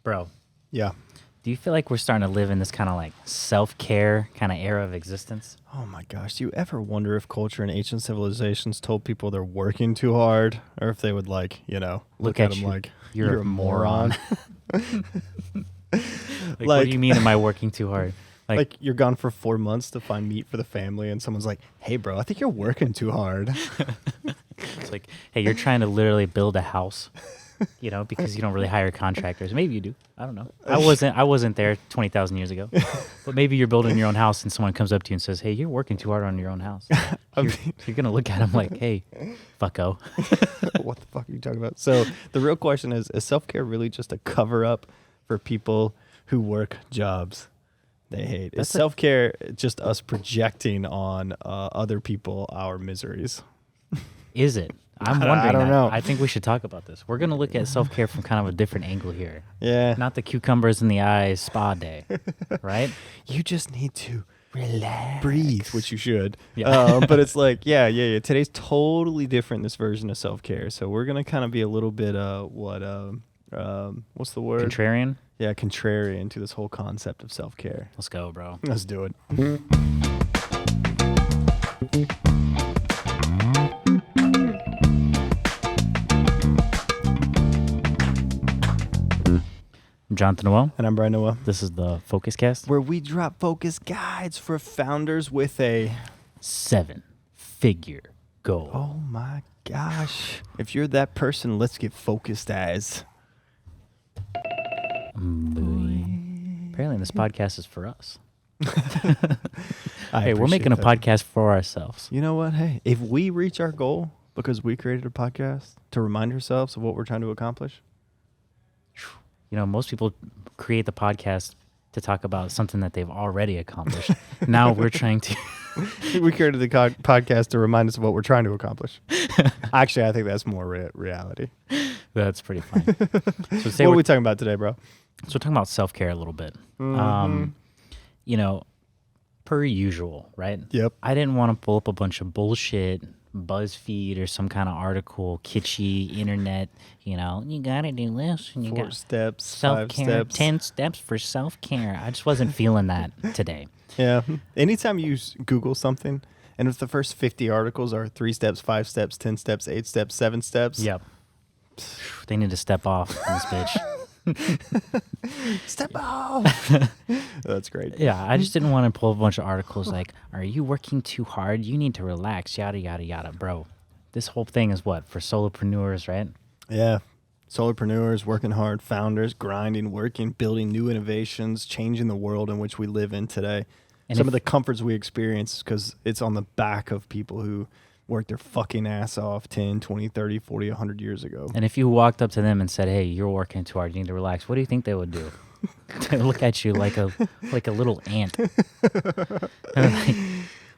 Bro, Yeah. do you feel like we're starting to live in this kind of like self-care kind of era of existence? Oh my gosh. Do you ever wonder if culture and ancient civilizations told people they're working too hard, or if they would look at them you. like You're a moron. What Like- do you mean am I working too hard? Like you're gone for 4 months to find meat for the family, and someone's like, "Hey, bro, I think you're working too hard." It's like, hey, you're trying to literally build a house, because you don't really hire contractors. Maybe you do. I don't know. I wasn't there 20,000 years ago. But maybe you're building your own house and someone comes up to you and says, "Hey, you're working too hard on your own house." You're going to look at them like, "Hey, fucko." What the fuck are you talking about? So the real question is self-care really just a cover-up for people who work jobs they hate? Is self-care just us projecting on other people our miseries? Is it? I'm wondering. I don't know. I think we should talk about this. We're going to look at self-care from kind of a different angle here. Yeah. Not the cucumbers in the eyes spa day, right? You just need to Relax. breathe, which you should. Yeah. But it's like, yeah. Today's totally different, this version of self-care. So we're going to kind of be a little bit, what's the word? Contrarian? Yeah, contrarian to this whole concept of self-care. Let's go, bro. Let's do it. I'm Jonathan Noel. And I'm Bryan Noel, This is the Focus Cast. where we drop focus guides for founders with a 7-figure goal. oh my gosh. If you're that person, let's get focused as. Apparently, this podcast is for us. I Hey, we're making a appreciate that. podcast for ourselves. You know what? Hey, if we reach our goal because we created a podcast to remind ourselves of what we're trying to accomplish. Most people create the podcast to talk about something that they've already accomplished. Now we're trying to. We created the podcast to remind us of what we're trying to accomplish. Actually, I think that's more reality. That's pretty funny. So What are we talking about today, bro? So we're talking about self-care a little bit. Mhm. Per usual, right? Yep. I didn't want to pull up a bunch of bullshit, BuzzFeed or some kind of article, kitschy, internet, you got to do this and you 4 got steps, 5 self-care, steps. 10 steps for self-care. I just wasn't feeling that today. Yeah. Anytime you Google something, and if the first 50 articles are 3 steps, 5 steps, 10 steps, 8 steps, 7 steps. Yep. They need to step off in this bitch. Step off. That's great. Yeah, I just didn't want to pull a bunch of articles like, are you working too hard? You need to relax, yada, yada, yada. Bro, this whole thing is what? For solopreneurs, right? Yeah. Solopreneurs, working hard, founders, grinding, working, building new innovations, changing the world in which we live in today. And Some of the comforts we experience because it's on the back of people who worked their fucking ass off 10, 20, 30, 40, 100 years ago. And if you walked up to them and said, hey, you're working too hard, you need to relax, what do you think they would do? They would look at you like a little ant.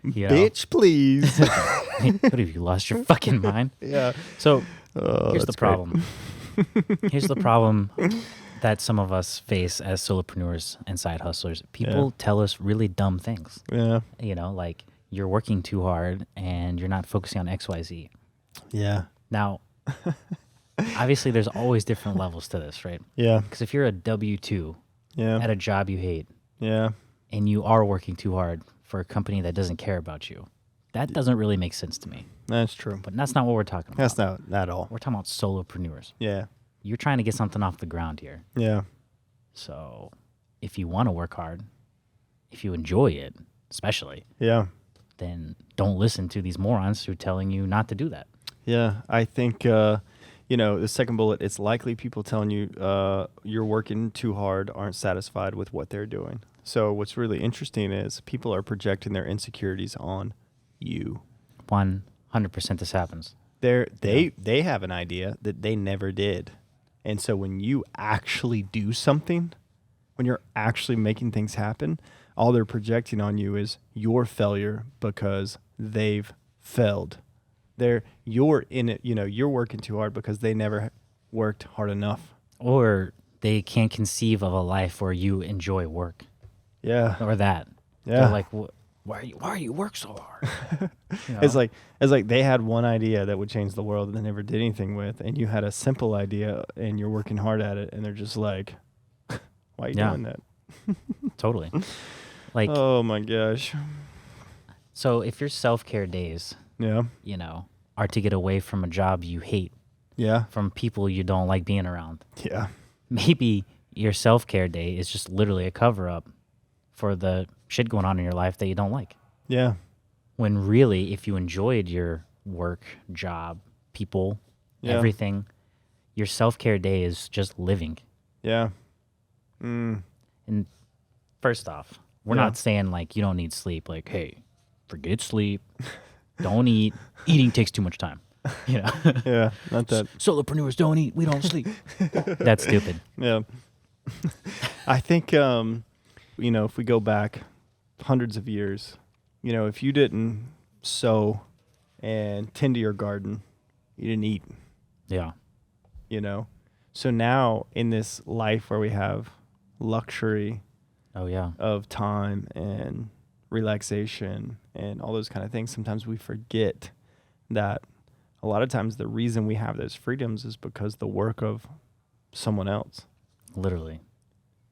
Bitch, please. What have you lost your fucking mind? Yeah. So here's the that's great. problem. Here's the problem that some of us face as solopreneurs and side hustlers. People tell us really dumb things. Yeah. Like you're working too hard and you're not focusing on XYZ. Yeah. Now, obviously, there's always different levels to this, right? Yeah. Because if you're a W-2 Yeah. at a job you hate Yeah. and you are working too hard for a company that doesn't care about you, that doesn't really make sense to me. That's true. But that's not what we're talking about. That's not at all. We're talking about solopreneurs. Yeah. You're trying to get something off the ground here. Yeah. So if you want to work hard, if you enjoy it, especially, Yeah. then don't listen to these morons who are telling you not to do that. Yeah. I think, the second bullet, it's likely people telling you you're working too hard aren't satisfied with what they're doing. So what's really interesting is people are projecting their insecurities on you. 100% this happens. They have an idea that they never did. And so when you actually do something, when you're actually making things happen, all they're projecting on you is your failure because they've failed. You're in it, you're working too hard because they never worked hard enough. Or they can't conceive of a life where you enjoy work. Yeah. Or that. Yeah. They're like, why are you work so hard? It's like they had one idea that would change the world and they never did anything with, and you had a simple idea and you're working hard at it, and they're just like, Why are you Yeah. doing that? Totally. Like, Oh my gosh. so if your self-care days, Yeah. you know, are to get away from a job you hate, Yeah. from people you don't like being around, Yeah. maybe your self-care day is just literally a cover-up for the shit going on in your life that you don't like. Yeah. When really, if you enjoyed your work, job, people, Yeah. everything, your self-care day is just living. Yeah. Mm. And first off, we're Yeah. not saying like you don't need sleep. Like, hey, forget sleep. Don't eat. Eating takes too much time. You know, Yeah. Not that. solopreneurs don't eat. We don't sleep. That's stupid. Yeah. I think, if we go back hundreds of years, if you didn't sow and tend to your garden, you didn't eat, Yeah. So now in this life where we have luxury Oh yeah. of time and relaxation and all those kind of things, sometimes we forget that a lot of times the reason we have those freedoms is because the work of someone else. Literally.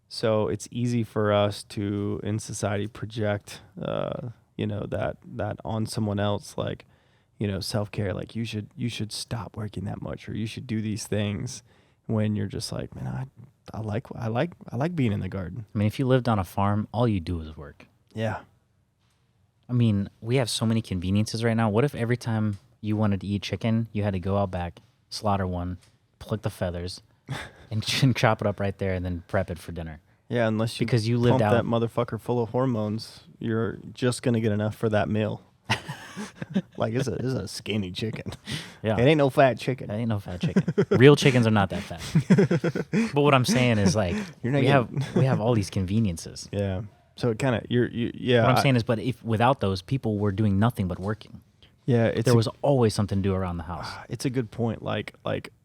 So it's easy for us to, in society, project, that on someone else, like, self-care, like you should stop working that much, or you should do these things, when you're just like, man, I like being in the garden. I mean, if you lived on a farm, all you do is work. Yeah. I mean, we have so many conveniences right now. What if every time you wanted to eat chicken, you had to go out back, slaughter one, pluck the feathers, and chop it up right there, and then prep it for dinner? Yeah, unless you Because you lived pump out. that motherfucker full of hormones, you're just gonna get enough for that meal. Like it's a skinny chicken. Yeah. It ain't no fat chicken. That ain't no fat chicken. Real chickens are not that fat. But what I'm saying is, like, You're not we have all these conveniences. Yeah. So it kind of yeah. What I'm saying is, but if without those, people were doing nothing but working. Yeah, There was always something to do around the house. It's a good point. Like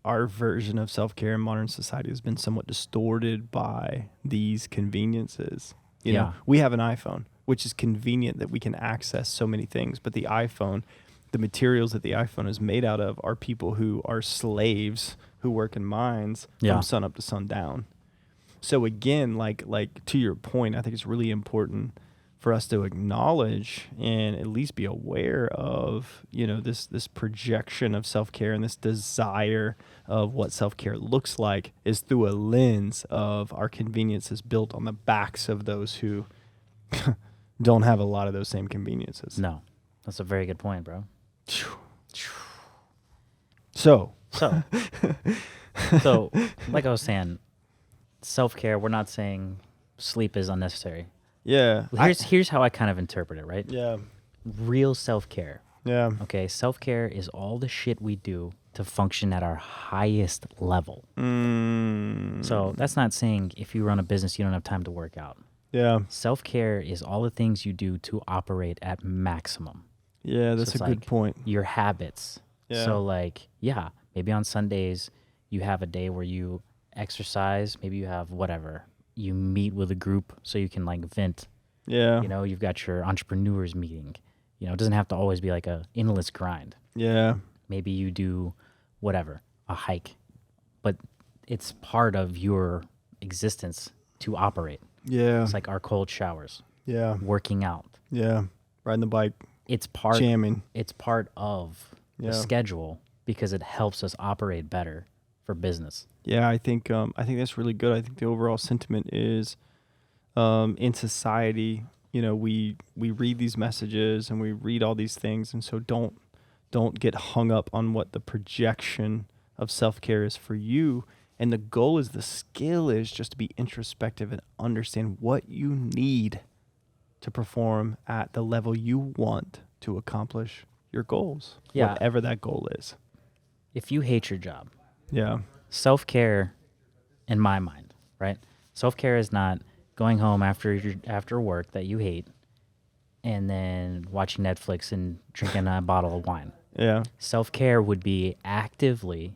our version of self-care in modern society has been somewhat distorted by these conveniences. You know, we have an iPhone, which is convenient that we can access so many things, but the iPhone, the materials that the iPhone is made out of are people who are slaves who work in mines from sun up to sundown. So again, like to your point, I think it's really important for us to acknowledge and at least be aware of, this projection of self-care and this desire of what self-care looks like is through a lens of our conveniences built on the backs of those who don't have a lot of those same conveniences. No, that's a very good point, bro. So, like I was saying, self-care, we're not saying sleep is unnecessary. yeah. Here's how I kind of interpret it, right? Yeah. Real self-care. Yeah. Okay, self-care is all the shit we do to function at our highest level. So that's not saying if you run a business, you don't have time to work out. Yeah. Self-care is all the things you do to operate at maximum. Yeah, that's So a it's good like point. Your habits. Yeah. So maybe on Sundays you have a day where you exercise, maybe you have whatever. You meet with a group so you can vent. Yeah. You've got your entrepreneurs meeting. It doesn't have to always be like a endless grind. Yeah. Maybe you do whatever, a hike, but it's part of your existence to operate. Yeah. It's like our cold showers, Yeah. working out. Yeah. Riding the bike, It's part jamming. It's part of the schedule because it helps us operate better for business. Yeah, I think that's really good. I think the overall sentiment is, in society, we read these messages and we read all these things, and so don't get hung up on what the projection of self-care is for you. And the goal is, the skill is just to be introspective and understand what you need to perform at the level you want to accomplish your goals, whatever that goal is. If you hate your job, Yeah. self-care, in my mind, right? Self-care is not going home after work that you hate and then watching Netflix and drinking a bottle of wine. Yeah. Self-care would be actively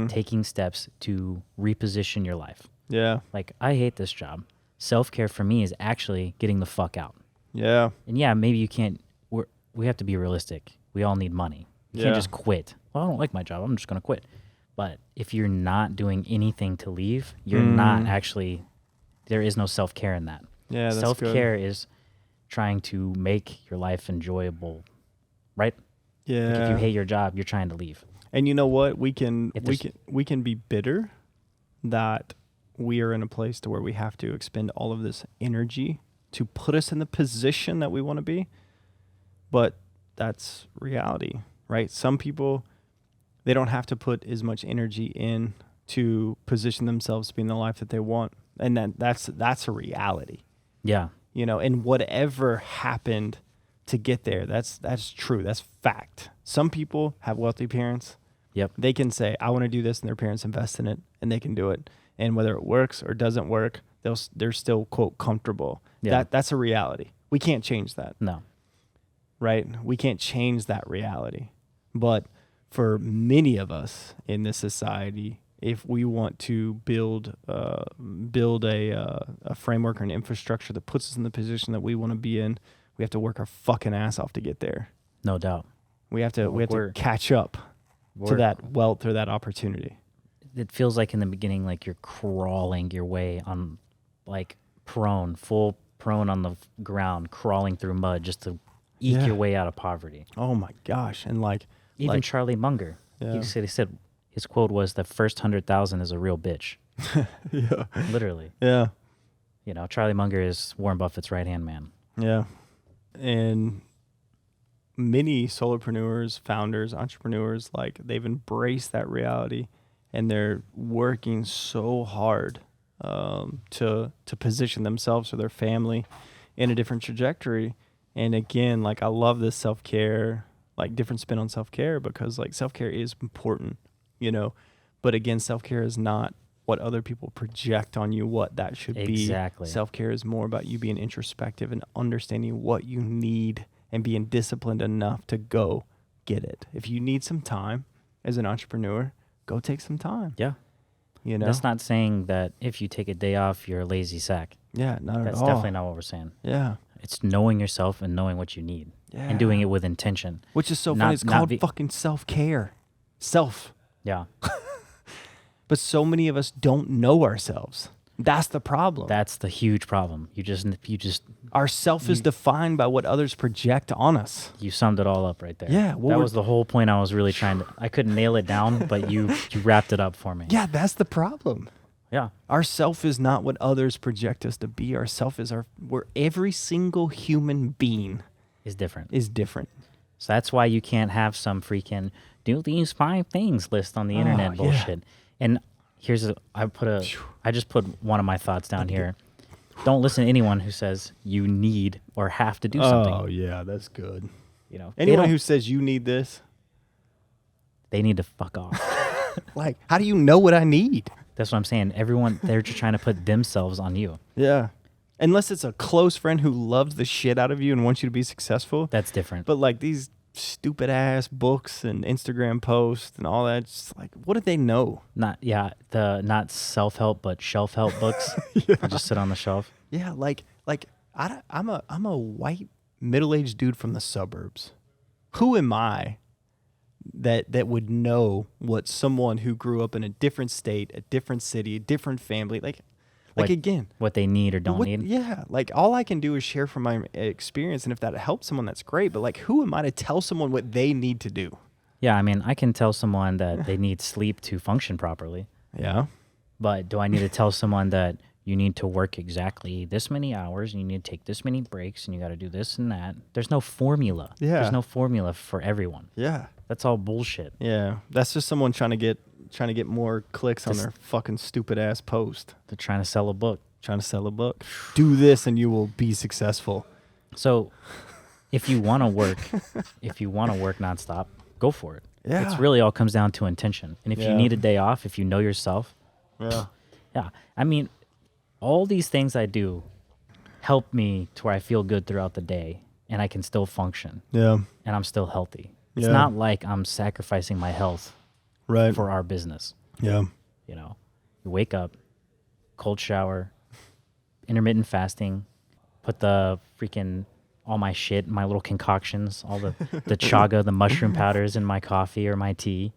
taking steps to reposition your life. Yeah. Like, I hate this job. Self-care for me is actually getting the fuck out. Yeah. And maybe you can't, we have to be realistic. We all need money. You can't just quit. Well, I don't like my job. I'm just going to quit. But if you're not doing anything to leave, you're not actually there is no self-care in that. Yeah, that's Self-care good. is trying to make your life enjoyable, right? Yeah. Like if you hate your job, you're trying to leave. And you know what? We can If we there's- can we can be bitter that we are in a place to where we have to expend all of this energy to put us in the position that we want to be. But that's reality, right? Some people, they don't have to put as much energy in to position themselves to be in the life that they want. And that's a reality. Yeah. You know, and whatever happened to get there, that's true. That's fact. Some people have wealthy parents. Yep. They can say, I want to do this, and their parents invest in it, and they can do it. And whether it works or doesn't work, they're still, quote, comfortable. Yeah. That's a reality. We can't change that, No. right? We can't change that reality. But for many of us in this society, if we want to build a framework or an infrastructure that puts us in the position that we want to be in, we have to work our fucking ass off to get there. No doubt. We have to catch up to We're- that wealth or that opportunity. It feels like in the beginning, like you're crawling your way on, like full prone on the ground, crawling through mud just to eke Yeah. your way out of poverty. Oh my gosh! And Even Charlie Munger, Yeah. he said his quote was, "The first 100,000 is a real bitch." yeah, Literally. yeah, You know, Charlie Munger is Warren Buffett's right-hand man. yeah. And many solopreneurs, founders, entrepreneurs, like they've embraced that reality, and they're working so hard to position themselves or their family in a different trajectory. And again, like I love this self-care, like different spin on self-care, because like self-care is important, you know, but again, self-care is not what other people project on you what that should be. Exactly. Self-care is more about you being introspective and understanding what you need and being disciplined enough to go get it. If you need some time as an entrepreneur, go take some time. Yeah. You know? That's not saying that if you take a day off, you're a lazy sack. Yeah, not at That's all. definitely not what we're saying. Yeah. It's knowing yourself and knowing what you need Yeah. and doing it with intention. Which is so Not- funny. It's not called be- fucking self-care. Self. Yeah. But so many of us don't know ourselves. That's the problem. That's the huge problem. You just Our self is defined by what others project on us. you summed it all up right there. Yeah, well, that we're- was the whole point I was really trying to. I couldn't nail it down, but you wrapped it up for me. Yeah, that's the problem. Yeah. Our self is not what others project us to be. Our self is where every single human being Is different. is different. So that's why you can't have some freaking do these 5 things list on the internet yeah. bullshit. And I just put one of my thoughts down here. Don't listen to anyone who says you need or have to do something. Oh, yeah, that's good. You know, Anyone who says you need this, they need to fuck off. like, how do you know what I need? That's what I'm saying. Everyone, they're just trying to put themselves on you. Yeah. Unless it's a close friend who loves the shit out of you and wants you to be successful. That's different. But like these stupid ass books and Instagram posts and all that, just like, what do they know? Not self-help but shelf-help books that just sit on the shelf. Yeah, I'm a white middle-aged dude from the suburbs. Who am I that would know what someone who grew up in a different state, a different city, a different family, What they need or don't need. Yeah, like all I can do is share from my experience, and if that helps someone, that's great. But like, who am I to tell someone what they need to do? Yeah, I mean, I can tell someone that they need sleep to function properly. Yeah. But do I need to tell someone that you need to work exactly this many hours and you need to take this many breaks and you got to do this and that? There's no formula. Yeah. There's no formula for everyone. Yeah. That's all bullshit. Yeah. That's just someone trying to get more clicks on their fucking stupid ass post. They're trying to sell a book. Trying to sell a book. Do this and you will be successful. So if you want to work, nonstop, go for it. Yeah. It's really all comes down to intention. And if you Yeah. need a day off, if you know yourself, Yeah. yeah. I mean, all these things I do help me to where I feel good throughout the day and I can still function Yeah. and I'm still healthy. It's Yeah. not like I'm sacrificing my health Right. for our business. Yeah. You know, you wake up, cold shower, intermittent fasting, put the freaking all my shit, my little concoctions, all the chaga, the mushroom powders in my coffee or my tea,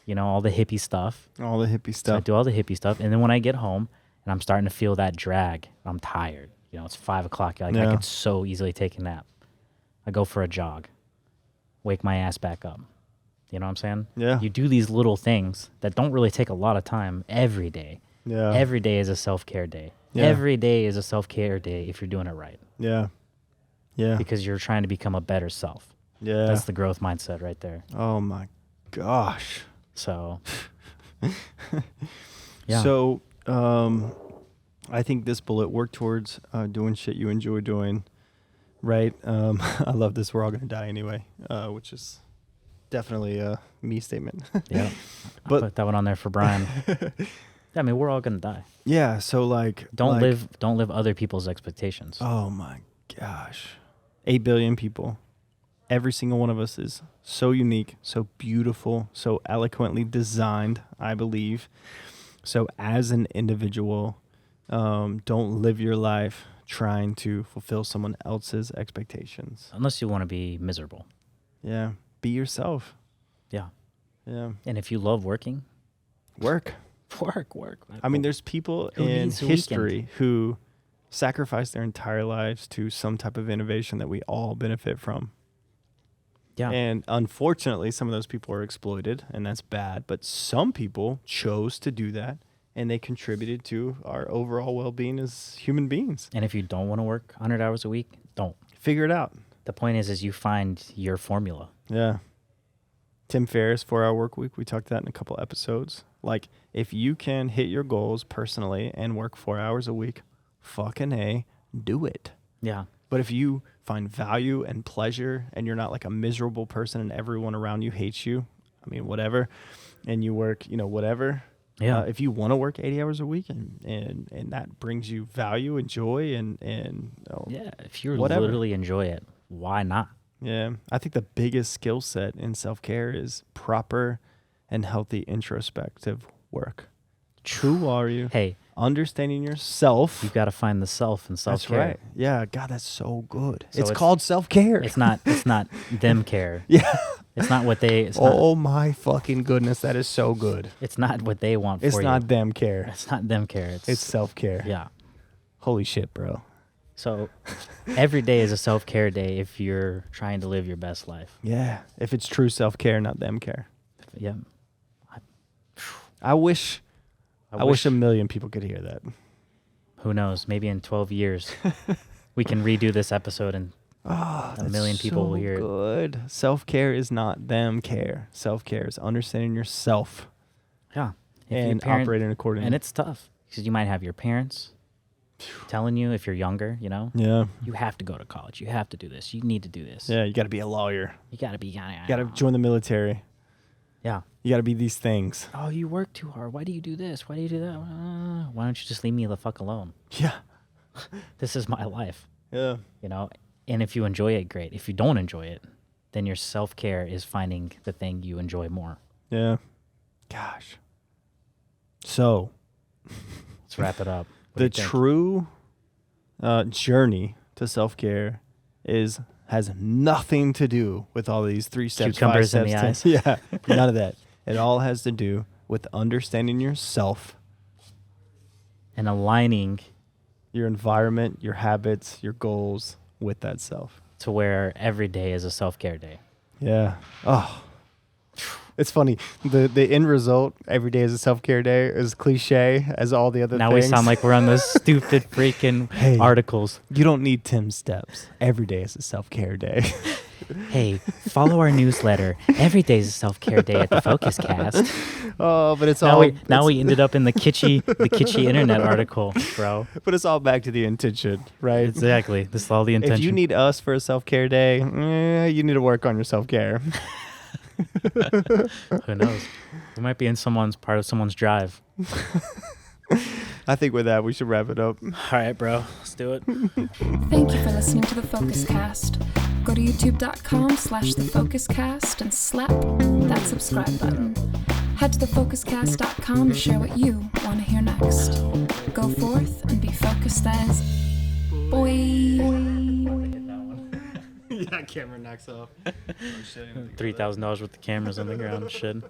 you know, all the hippie stuff. All the hippie So I stuff. do all the hippie stuff. And then when I get home, and I'm starting to feel that drag. I'm tired. You know, it's 5 o'clock. Like I could so easily take a nap. I go for a jog, wake my ass back up. You know what I'm saying? Yeah. You do these little things that don't really take a lot of time every day. Yeah. Every day is a self-care day. Yeah. Every day is a self-care day if you're doing it right. Yeah. Yeah. Because you're trying to become a better self. Yeah. That's the growth mindset right there. Oh my gosh. So, yeah. So, I think this bullet, work towards doing shit you enjoy doing, right? I love this. We're all going to die anyway, which is definitely a me statement. Yeah. But I'll put that one on there for Brian. I mean, we're all going to die. Yeah. So like, Don't live other people's expectations. Oh my gosh. 8 billion people. Every single one of us is so unique, so beautiful, so eloquently designed, I believe. So as an individual, don't live your life trying to fulfill someone else's expectations. Unless you want to be miserable. Yeah. Be yourself. Yeah. Yeah. And if you love working, work. I mean, there's people in history who sacrificed their entire lives to some type of innovation that we all benefit from. Yeah. And unfortunately, some of those people are exploited, and that's bad. But some people chose to do that, and they contributed to our overall well-being as human beings. And if you don't want to work 100 hours a week, don't. Figure it out. The point is you find your formula. Yeah. Tim Ferriss, 4-Hour Work Week. We talked that in a couple episodes. Like, if you can hit your goals personally and work 4 hours a week, fucking A, do it. Yeah. But if you find value and pleasure and you're not like a miserable person and everyone around you hates you, I mean, whatever, and you work, whatever. Yeah. If you want to work 80 hours a week and that brings you value and joy and yeah, if you whatever. literally enjoy it, why not? Yeah. I think the biggest skill set in self-care is proper and healthy introspective work. Who are you? Hey, understanding yourself. you got to find the self and self-care. That's right. Yeah. God, that's so good. So it's called self-care. It's not them care. Yeah. It's not what they. Oh my fucking goodness, that is so good. It's not what they want for you. It's not them care. It's not them care. It's self-care. Yeah. Holy shit, bro. So every day is a self-care day if you're trying to live your best life. Yeah. If it's true self-care, not them care. Yeah. I wish I a million people could hear that. Who knows? Maybe in 12 years we can redo this episode and a million people will hear it. Good. Self-care is not them care. Self-care is understanding yourself. Yeah. And operating accordingly. And it's tough because you might have your parents telling you if you're younger, Yeah. you have to go to college. You have to do this. You need to do this. Yeah, you got to be a lawyer. You got to be. You got to join the military. Yeah. You got to be these things. Oh, you work too hard. Why do you do this? Why do you do that? Why don't you just leave me the fuck alone? Yeah. This is my life. Yeah. And if you enjoy it, great. If you don't enjoy it, then your self-care is finding the thing you enjoy more. Yeah. Gosh. So, let's wrap it up. The true journey to self-care has nothing to do with all these 3 steps, Cucumbers 5 steps, in the 10. eyes. Yeah, none of that. It all has to do with understanding yourself and aligning your environment, your habits, your goals with that self. To where every day is a self-care day. Yeah. Oh. It's funny. The end result, every day is a self-care day, is cliche as all the other now things. We sound like we're on those stupid freaking articles. You don't need Tim's steps. Every day is a self-care day. Hey, follow our newsletter. Every day is a self-care day at the Focus Cast. Oh, but it's now we ended up in the kitschy internet article, bro. But it's all back to the intention, right? Exactly. This is all the intention. If you need us for a self-care day, you need to work on your self-care. Who knows? We might be in part of someone's drive. I think with that, we should wrap it up. All right, bro. Let's do it. Thank you for listening to The Focus Cast. Go to youtube.com/thefocuscast and slap that subscribe button. Head to thefocuscast.com to share what you want to hear next. Go forth and be focused as boy. Yeah, camera knocks off. $3,000 worth of cameras on the ground. Shit.